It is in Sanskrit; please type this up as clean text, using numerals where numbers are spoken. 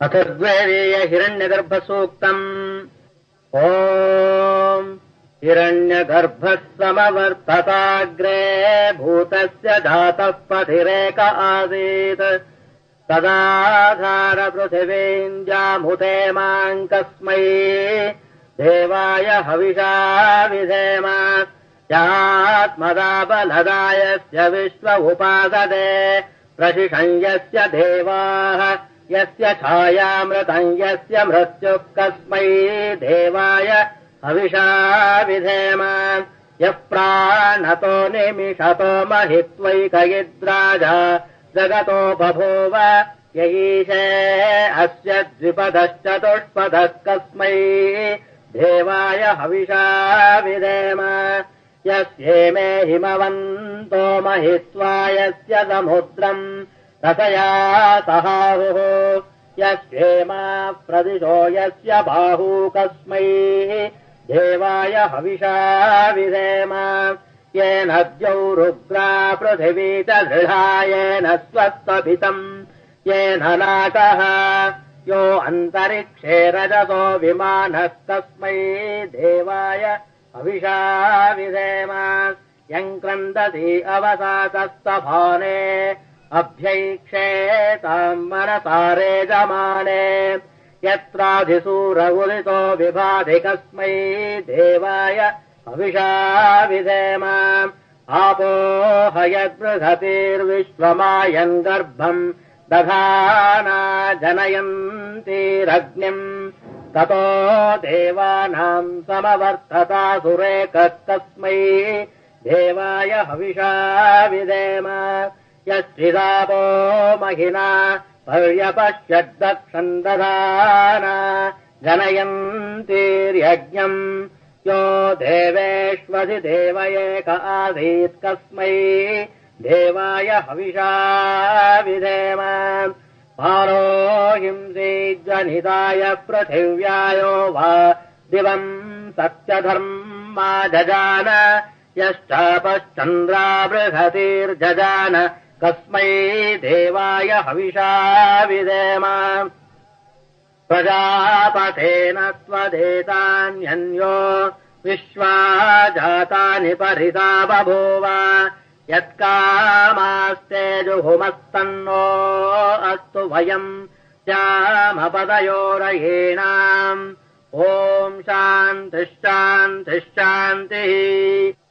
अथर्ववेदीय हिरण्यगर्भसूक्तम्। ॐ हिरण्यगर्भः समवर्तताग्रे भूतस्य जातः पथिरेक आसीत् तदाधार पृथिवीम् जामुते माम् कस्मै देवाय हविषा विधेम यात्मदा बलदायस्य विश्व उपासते प्रशिषम् यस्य देवाः यस्य छायामृतम् यस्य मृत्युः कस्मै देवाय हविषा विधेम यः प्राणतो निमिषतो महित्वैकयिद्राजा जगतो बभूव यईशे अस्य द्विपदश्चतुष्पदः कस्मै देवाय हविषा विधेम यस्येमे हिमवन्तो महित्वा यस्य समुद्रम् रसया सहाहुः यस्येमा प्रदिशो यस्य बाहू कस्मै देवाय हविषा विधेम येन द्यौरुग्रा पृथिवी च दृढा येन स्वस्तभितम् येन नाकः यो अन्तरिक्षे रजतो विमानः तस्मै देवाय हविषा विधेम यम् क्रन्दति अवसातस्तभाने अभ्यैक्षेताम् मनसारे जमाने यत्राधिसूर उदितो विभाति कस्मै देवाय हविषा विधेम आपोह यद्बृहतिर्विश्वमायन् गर्भम् दधाना जनयन्तीरग्निम् ततो देवानाम् समवर्ततासुरेकः कस्मै देवाय हविषा विधेम यश्चिदापो महिना पर्यपश्यद्दक्षम् दधाना जनयन्तीर्यज्ञम् यो देवेष्वधिदेव एक आसीत् कस्मै देवाय हविषा विधेम पारो हिंसीज्जनिताय पृथिव्यायो वा दिवम् सत्यधर्मा जजान यश्चापश्चन्द्रा बृहतिर्जजान कस्मै देवाय हविषा विधेम प्रजापतेन त्वदेतान्यन्यो विश्वा जातानि परिता बभूव यत्कामास्ते जुहुमस्तन्नो अस्तु वयम् श्यामपदयोरयेणाम् ॐ शान्तिः शान्तिः शान्तिः।